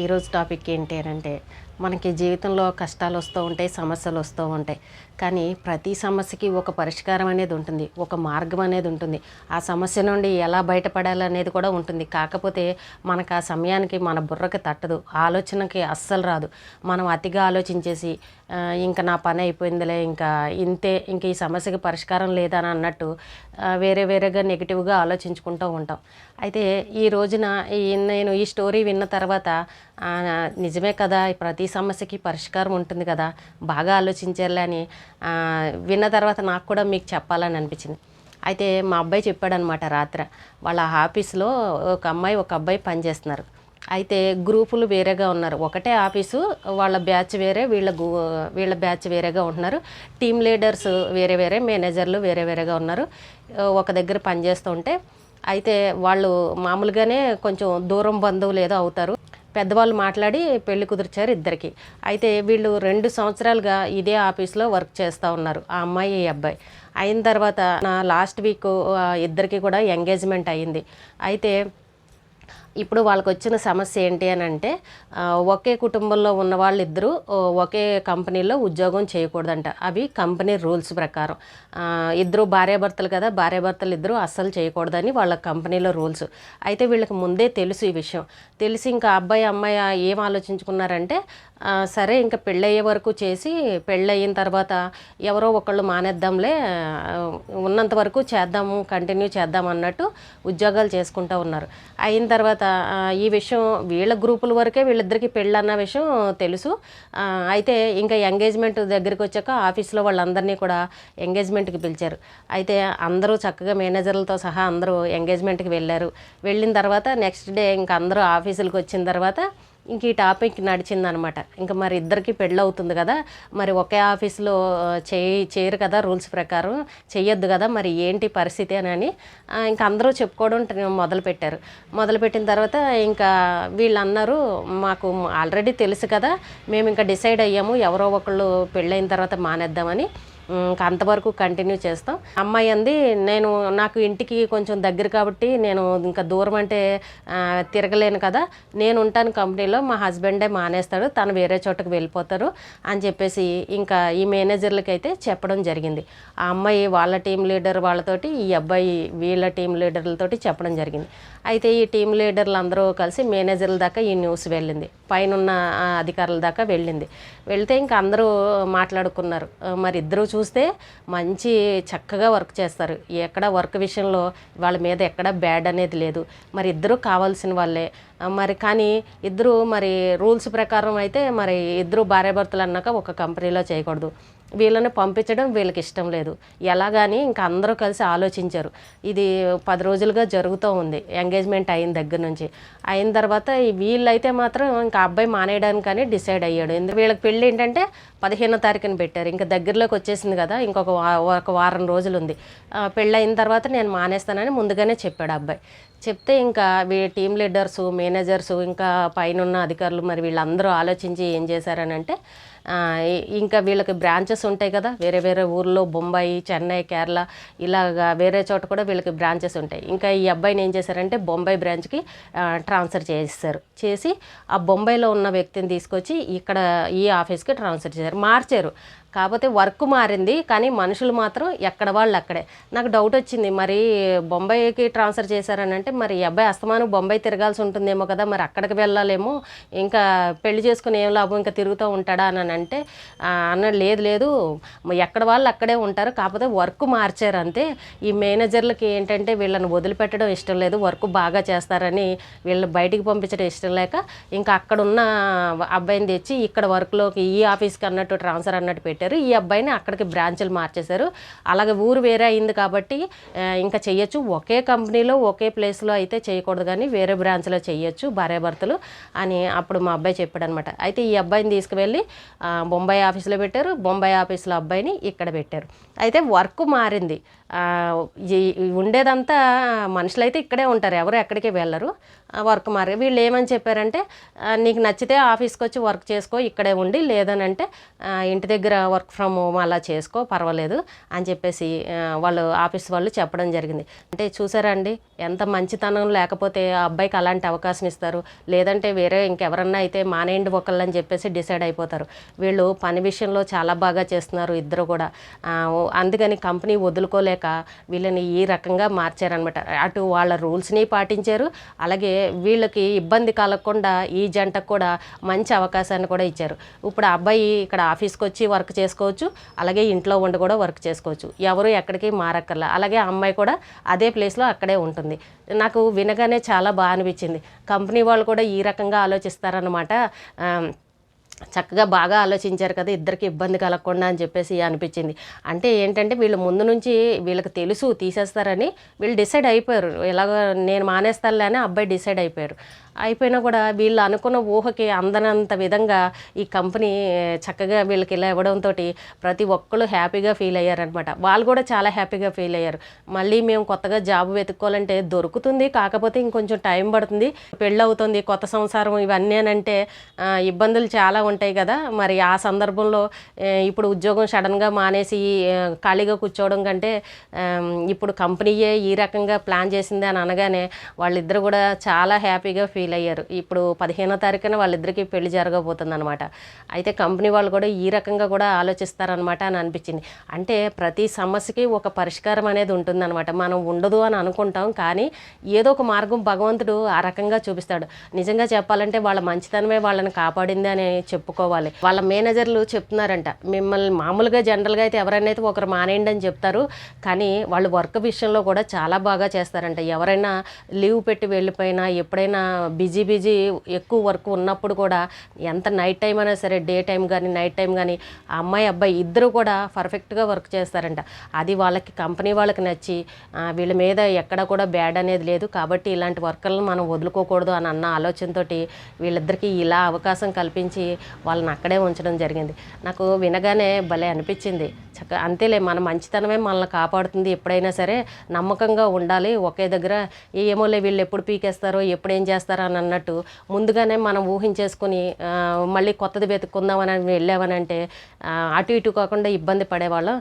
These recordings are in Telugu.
ఈరోజు టాపిక్ ఏంటి అంటే మనకి జీవితంలో కష్టాలు వస్తూ ఉంటాయి, సమస్యలు వస్తూ ఉంటాయి. కానీ ప్రతి సమస్యకి ఒక పరిష్కారం అనేది ఉంటుంది, ఒక మార్గం అనేది ఉంటుంది. ఆ సమస్య నుండి ఎలా బయటపడాలనేది కూడా ఉంటుంది. కాకపోతే మనకు ఆ సమయానికి మన బుర్రకి తట్టదు, ఆలోచనకి అస్సలు రాదు. మనం అతిగా ఆలోచించేసి ఇంకా నా పని అయిపోయిందిలే, ఇంకా ఇంతే, ఇంక ఈ సమస్యకి పరిష్కారం లేదని అన్నట్టు వేరే వేరేగా నెగిటివ్గా ఆలోచించుకుంటూ ఉంటాం. అయితే ఈ రోజున నేను ఈ స్టోరీ విన్న తర్వాత నిజమే కదా, ప్రతి సమస్యకి పరిష్కారం ఉంటుంది కదా, బాగా ఆలోచించాలి అని విన్న తర్వాత నాకు కూడా మీకు చెప్పాలని అనిపించింది. అయితే మా అబ్బాయి చెప్పాడనమాట రాత్రి. వాళ్ళ ఆఫీస్లో ఒక అమ్మాయి ఒక అబ్బాయి పనిచేస్తున్నారు. అయితే గ్రూపులు వేరేగా ఉన్నారు. ఒకటే ఆఫీసు, వాళ్ళ బ్యాచ్ వేరే, వీళ్ళ బ్యాచ్ వేరేగా ఉంటున్నారు. టీమ్ లీడర్స్ వేరే వేరే, మేనేజర్లు వేరే వేరేగా ఉన్నారు. ఒక దగ్గర పనిచేస్తూ ఉంటే అయితే వాళ్ళు మామూలుగానే కొంచెం దూరం బంధువులు ఏదో అవుతారు. పెద్దవాళ్ళు మాట్లాడి పెళ్లి కుదిర్చారు ఇద్దరికి. అయితే వీళ్ళు 2 సంవత్సరాలుగా ఇదే ఆఫీస్లో వర్క్ చేస్తూ ఉన్నారు, ఆ అమ్మాయి ఈ అబ్బాయి. అయిన తర్వాత లాస్ట్ వీక్ ఇద్దరికి కూడా ఎంగేజ్మెంట్ అయ్యింది. అయితే ఇప్పుడు వాళ్ళకి వచ్చిన సమస్య ఏంటి అని అంటే, ఒకే కుటుంబంలో ఉన్న వాళ్ళిద్దరూ ఒకే కంపెనీలో ఉద్యోగం చేయకూడదంట. అవి కంపెనీ రూల్స్ ప్రకారం. ఇద్దరు భార్యాభర్తలు కదా, భార్యాభర్తలు ఇద్దరు అస్సలు చేయకూడదని వాళ్ళ కంపెనీలో రూల్స్. అయితే వీళ్ళకి ముందే తెలుసు ఈ విషయం. తెలిసి ఇంకా అబ్బాయి అమ్మాయి ఏం ఆలోచించుకున్నారంటే, సరే ఇంకా పెళ్ళయ్యే వరకు చేసి పెళ్ళయిన తర్వాత ఎవరో ఒకళ్ళు మానేద్దాంలే, ఉన్నంత వరకు చేద్దాము, కంటిన్యూ చేద్దాం అన్నట్టు ఉద్యోగాలు చేసుకుంటూ ఉన్నారు. అయిన తర్వాత ఈ విషయం వీళ్ళ గ్రూపుల వరకే వీళ్ళిద్దరికీ పెళ్ళి అన్న విషయం తెలుసు. అయితే ఇంకా ఎంగేజ్మెంట్ దగ్గరికి వచ్చాక ఆఫీస్లో వాళ్ళందరినీ కూడా ఎంగేజ్మెంట్కి పిలిచారు. అయితే అందరూ చక్కగా మేనేజర్లతో సహా అందరూ ఎంగేజ్మెంట్కి వెళ్ళారు. వెళ్ళిన తర్వాత నెక్స్ట్ డే ఇంకా అందరూ ఆఫీసులకు వచ్చిన తర్వాత ఇంక ఈ టాపిక్ నడిచిందనమాట. ఇంకా మరి ఇద్దరికి పెళ్ళి అవుతుంది కదా, మరి ఒకే ఆఫీస్లో చేయరు కదా, రూల్స్ ప్రకారం చెయ్యొద్దు కదా, మరి ఏంటి పరిస్థితి అని ఇంకా అందరూ చెప్పుకోవడం మొదలుపెట్టారు. మొదలుపెట్టిన తర్వాత ఇంకా వీళ్ళు అన్నారు, మాకు ఆల్రెడీ తెలుసు కదా, మేము ఇంకా డిసైడ్ అయ్యాము ఎవరో ఒకళ్ళు పెళ్ళైన తర్వాత మానేద్దామని, ఇంకా అంతవరకు కంటిన్యూ చేస్తాం. అమ్మాయి అంది, నాకు ఇంటికి కొంచెం దగ్గర కాబట్టి నేను ఇంకా దూరం అంటే తిరగలేను కదా, నేను ఉంటాను కంపెనీలో, మా హస్బెండే మానేస్తాడు, తను వేరే చోటకు వెళ్ళిపోతారు అని చెప్పేసి ఇంకా ఈ మేనేజర్లకి అయితే చెప్పడం జరిగింది. ఆ అమ్మాయి వాళ్ళ టీం లీడర్ వాళ్ళతోటి, ఈ అబ్బాయి వీళ్ళ టీం లీడర్లతోటి చెప్పడం జరిగింది. అయితే ఈ టీం లీడర్లు అందరూ కలిసి మేనేజర్ల దాకా ఈ న్యూస్ వెళ్ళింది, పైనున్న అధికారుల దాకా వెళ్ళింది. వెళ్తే ఇంకా అందరూ మాట్లాడుకున్నారు. మరి ఇద్దరు చూస్తే మంచి చక్కగా వర్క్ చేస్తారు, ఎక్కడ వర్క్ విషయంలో వాళ్ళ మీద ఎక్కడ బ్యాడ్ అనేది లేదు. మరి ఇద్దరు కావాల్సిన వాళ్ళే. మరి కానీ ఇద్దరు మరి రూల్స్ ప్రకారం అయితే మరి ఇద్దరు భార్యాభర్తలు అన్నాక ఒక కంపెనీలో చేయకూడదు. వీళ్ళని పంపించడం వీళ్ళకి ఇష్టం లేదు. ఎలాగని ఇంకా అందరూ కలిసి ఆలోచించారు. ఇది 10 రోజులుగా జరుగుతూ ఉంది ఎంగేజ్మెంట్ అయిన దగ్గర నుంచి. అయిన తర్వాత వీళ్ళైతే మాత్రం ఇంకా అబ్బాయి మానేయడానికని డిసైడ్ అయ్యాడు. ఎందుకు వీళ్ళకి పెళ్ళి ఏంటంటే 15వ తారీఖున పెట్టారు. ఇంకా దగ్గరలోకి వచ్చేసింది కదా, ఒక వారం రోజులు ఉంది. పెళ్ళి అయిన తర్వాత నేను మానేస్తానని ముందుగానే చెప్పాడు అబ్బాయి. చెప్తే ఇంకా టీం లీడర్సు, మేనేజర్సు, ఇంకా పైనున్న అధికారులు మరి వీళ్ళందరూ ఆలోచించి ఏం చేశారని అంటే, ఇంకా వీళ్ళకి బ్రాంచెస్ ఉంటాయి కదా, వేరే వేరే ఊర్లో, బొంబాయి, చెన్నై, కేరళ, ఇలాగా వేరే చోట కూడా వీళ్ళకి బ్రాంచెస్ ఉంటాయి. ఇంకా ఈ అబ్బాయిని ఏం చేశారంటే బొంబాయి బ్రాంచ్కి ట్రాన్స్ఫర్ చేస్తారు. చేసి ఆ బొంబాయిలో ఉన్న వ్యక్తిని తీసుకొచ్చి ఇక్కడ ఈ ఆఫీస్కి ట్రాన్స్ఫర్ చేశారు, మార్చారు. కాకపోతే వర్క్ మారింది, కానీ మనుషులు మాత్రం ఎక్కడ వాళ్ళు అక్కడే. నాకు డౌట్ వచ్చింది, మరి బొంబాయికి ట్రాన్స్ఫర్ చేశారని అంటే మరి ఈ అబ్బాయి అస్తమానం బొంబాయి తిరగాల్సి ఉంటుందేమో కదా, మరి అక్కడికి వెళ్ళాలేమో, ఇంకా పెళ్లి చేసుకుని ఏం లాభం, ఇంకా తిరుగుతూ ఉంటాడా అని అంటే అన్నాడు, లేదు ఎక్కడ వాళ్ళు అక్కడే ఉంటారు, కాకపోతే వర్క్ మార్చారు అంతే. ఈ మేనేజర్లకి ఏంటంటే వీళ్ళని వదిలిపెట్టడం ఇష్టం లేదు, వర్క్ బాగా చేస్తారని వీళ్ళని బయటికి పంపించడం ఇష్టం లేక ఇంకా అక్కడున్న అబ్బాయిని తెచ్చి ఇక్కడ వర్క్లోకి ఈ ఆఫీస్కి అన్నట్టు ట్రాన్స్ఫర్ అన్నట్టు పెట్టారు. ఈ అబ్బాయిని అక్కడికి బ్రాంచులు మార్చేశారు. అలాగే ఊరు వేరే అయింది కాబట్టి ఇంకా చెయ్యొచ్చు, ఒకే కంపెనీలో ఒకే ప్లేస్లో అయితే చేయకూడదు, కానీ వేరే బ్రాంచ్లో చెయ్యొచ్చు భార్యాభర్తలు అని అప్పుడు మా అబ్బాయి చెప్పాడు అనమాట. అయితే ఈ అబ్బాయిని తీసుకువెళ్ళి బొంబాయి ఆఫీస్లో పెట్టారు, బొంబాయి ఆఫీస్లో అబ్బాయిని ఇక్కడ పెట్టారు. అయితే వర్క్ మారింది, ఉండేదంతా మనుషులైతే ఇక్కడే ఉంటారు, ఎవరు ఎక్కడికి వెళ్ళరు. వర్క్ మారి వీళ్ళు ఏమని చెప్పారంటే నీకు నచ్చితే ఆఫీస్కి వచ్చి వర్క్ చేసుకో ఇక్కడే ఉండి, లేదనంటే ఇంటి దగ్గర వర్క్ ఫ్రమ్ హోమ్ అలా చేసుకో పర్వాలేదు అని చెప్పేసి వాళ్ళు ఆఫీస్ వాళ్ళు చెప్పడం జరిగింది. అంటే చూసారా అండి ఎంత మంచితనం లేకపోతే ఆ అబ్బాయికి అలాంటి అవకాశం ఇస్తారు. లేదంటే వేరే ఇంకెవరన్నా అయితే మానేయండి ఒకళ్ళని చెప్పేసి డిసైడ్ అయిపోతారు. వీళ్ళు పని విషయంలో చాలా బాగా చేస్తున్నారు ఇద్దరు కూడా. అందుకని కంపెనీ వదులుకోలేక వీళ్ళని ఈ రకంగా మార్చారనమాట. అటు వాళ్ళ రూల్స్ని పాటించారు, అలాగే వీళ్ళకి ఇబ్బంది కలగకుండా ఈ జంటకు కూడా మంచి అవకాశాన్ని కూడా ఇచ్చారు. ఇప్పుడు ఆ అబ్బాయి ఇక్కడ ఆఫీస్కి వచ్చి వర్క్ చేసుకోవచ్చు, అలాగే ఇంట్లో ఉండి కూడా వర్క్ చేసుకోవచ్చు, ఎవరు ఎక్కడికి మారక్కర్లా. అలాగే ఆ అమ్మాయి కూడా అదే ప్లేస్లో అక్కడే ఉంటుంది. నాకు వినగానే చాలా బాగా అనిపించింది. కంపెనీ వాళ్ళు కూడా ఈ రకంగా ఆలోచిస్తారన్నమాట. చక్కగా బాగా ఆలోచించారు కదా, ఇద్దరికి ఇబ్బంది కలగకుండా అని చెప్పేసి అనిపించింది. అంటే ఏంటంటే వీళ్ళు ముందు నుంచి వీళ్ళకి తెలుసు తీసేస్తారని వీళ్ళు డిసైడ్ అయిపోయారు. ఎలాగ నేను మానేస్తానులే అని అబ్బాయి డిసైడ్ అయిపోయినా కూడా వీళ్ళు అనుకున్న ఊహకి అందనంత విధంగా ఈ కంపెనీ చక్కగా వీళ్ళకి ఇలా ఇవ్వడంతో ప్రతి ఒక్కళ్ళు హ్యాపీగా ఫీల్ అయ్యారనమాట. వాళ్ళు కూడా చాలా హ్యాపీగా ఫీల్ అయ్యారు. మళ్ళీ మేము కొత్తగా జాబ్ వెతుక్కోవాలంటే దొరుకుతుంది, కాకపోతే ఇంకొంచెం టైం పడుతుంది, పెళ్ళి అవుతుంది, కొత్త సంసారం ఇవన్నీ అంటే ఇబ్బందులు చాలా ఉంటాయి కదా. మరి ఆ సందర్భంలో ఇప్పుడు ఉద్యోగం సడన్గా మానేసి ఖాళీగా కూర్చోవడం కంటే ఇప్పుడు కంపెనీయే ఈ రకంగా ప్లాన్ చేసింది అని అనగానే వాళ్ళిద్దరు కూడా చాలా హ్యాపీగా ఫీల్ అయ్యారు. ఇప్పుడు 15వ తారీఖున వాళ్ళిద్దరికీ పెళ్లి జరగబోతుంది అనమాట. అయితే కంపెనీ వాళ్ళు కూడా ఈ రకంగా కూడా ఆలోచిస్తారనమాట అని అనిపించింది. అంటే ప్రతి సమస్యకి ఒక పరిష్కారం అనేది ఉంటుందన్నమాట. మనం ఉండదు అని అనుకుంటాం, కానీ ఏదో ఒక మార్గం భగవంతుడు ఆ రకంగా చూపిస్తాడు. నిజంగా చెప్పాలంటే వాళ్ళ మంచితనమే వాళ్ళని కాపాడింది అని చెప్పుకోవాలి. వాళ్ళ మేనేజర్లు చెప్తున్నారంట, మిమ్మల్ని మామూలుగా జనరల్గా అయితే ఎవరైనా అయితే ఒకరు మానేయండి అని చెప్తారు, కానీ వాళ్ళు వర్క్ విషయంలో కూడా చాలా బాగా చేస్తారంట. ఎవరైనా లీవ్ పెట్టి వెళ్ళిపోయినా, ఎప్పుడైనా బిజీ ఎక్కువ వర్క్ ఉన్నప్పుడు కూడా ఎంత నైట్ టైం అయినా సరే, డే టైం కానీ నైట్ టైం కానీ ఆ అమ్మాయి అబ్బాయి ఇద్దరు కూడా పర్ఫెక్ట్గా వర్క్ చేస్తారంట. అది వాళ్ళకి కంపెనీ వాళ్ళకి నచ్చి వీళ్ళ మీద ఎక్కడ కూడా బ్యాడ్ అనేది లేదు, కాబట్టి ఇలాంటి వర్కర్లను మనం వదులుకోకూడదు అని అన్న ఆలోచనతో వీళ్ళిద్దరికీ ఇలా అవకాశం కల్పించి వాళ్ళని అక్కడే ఉంచడం జరిగింది. నాకు వినగానే భలే అనిపించింది. అంతేలే, మన మంచితనమే మనల్ని కాపాడుతుంది. ఎప్పుడైనా సరే నమ్మకంగా ఉండాలి. ఒకే దగ్గర ఏమోలే వీళ్ళు ఎప్పుడు పీకేస్తారో ఎప్పుడు ఏం చేస్తారో అని అన్నట్టు ముందుగానే మనం ఊహించేసుకుని మళ్ళీ కొత్తది వెతుక్కుందామని వెళ్ళామని అంటే అటు ఇటు కాకుండా ఇబ్బంది పడేవాళ్ళం.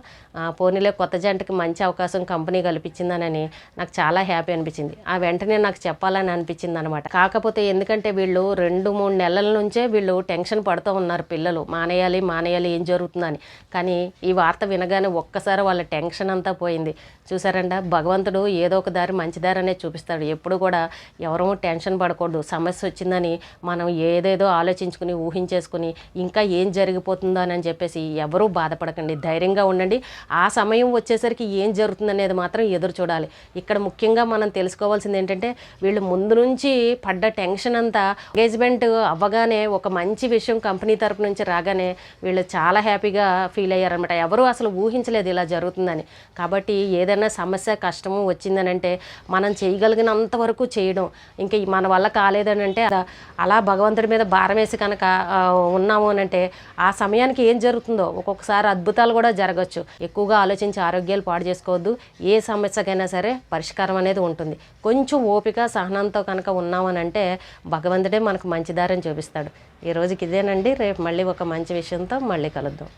పోనీలే కొత్త జంటకి మంచి అవకాశం కంపెనీ కల్పించిందనని నాకు చాలా హ్యాపీ అనిపించింది. ఆ వెంటనే నాకు చెప్పాలని అనిపించింది అనమాట. కాకపోతే ఎందుకంటే వీళ్ళు 2-3 నెలల నుంచే వీళ్ళు టెన్షన్ పడుతూ ఉన్నారు, పిల్లలు మానేయాలి ఏం జరుగుతుందని. కానీ ఈ వార్త వినగానే ఒక్కసారి వాళ్ళ టెన్షన్ అంతా పోయింది. చూసారంట, భగవంతుడు ఏదో ఒక దారి మంచి దారి అనేది చూపిస్తాడు. ఎప్పుడు కూడా ఎవరూ టెన్షన్ పడకూడదు. సమస్య వచ్చిందని మనం ఏదేదో ఆలోచించుకుని ఊహించేసుకుని ఇంకా ఏం జరిగిపోతుందో అని చెప్పేసి ఎవరూ బాధపడకండి, ధైర్యంగా ఉండండి. ఆ సమయం వచ్చేసరికి ఏం జరుగుతుందనేది మాత్రం ఎదురు చూడాలి. ఇక్కడ ముఖ్యంగా మనం తెలుసుకోవాల్సింది ఏంటంటే వీళ్ళు ముందు నుంచి పడ్డ టెన్షన్ అంతా ఎంగేజ్మెంట్ అవ్వగానే ఒక మంచి విషయం కంపెనీ తరపు నుంచి రాగానే వీళ్ళు చాలా హ్యాపీగా ఫీల్ అయ్యారనమాట. ఎవరు అసలు ఊహించలేదు ఇలా జరుగుతుందని. కాబట్టి ఏదైనా సమస్య కష్టము వచ్చిందని అంటే మనం చేయగలిగినంత వరకు చేయడం, ఇంకా మన వల్ల కాలేదని అంటే అలా భగవంతుడి మీద భారం వేసి కనుక ఉన్నాము అని అంటే ఆ సమయానికి ఏం జరుగుతుందో ఒక్కొక్కసారి అద్భుతాలు కూడా జరగచ్చు. ఎక్కువగా ఆలోచించి ఆరోగ్యాలు పాడు చేసుకోవద్దు. ఏ సమస్యకైనా సరే పరిష్కారం అనేది ఉంటుంది. కొంచెం ఓపిక సహనంతో కనుక ఉన్నామని అంటే భగవంతుడే మనకు మంచి దారిని చూపిస్తాడు. ఈ రోజుకి ఇదేనండి. రేపు మళ్ళీ ఒక మంచి విషయంతో మళ్ళీ కలుద్దాం.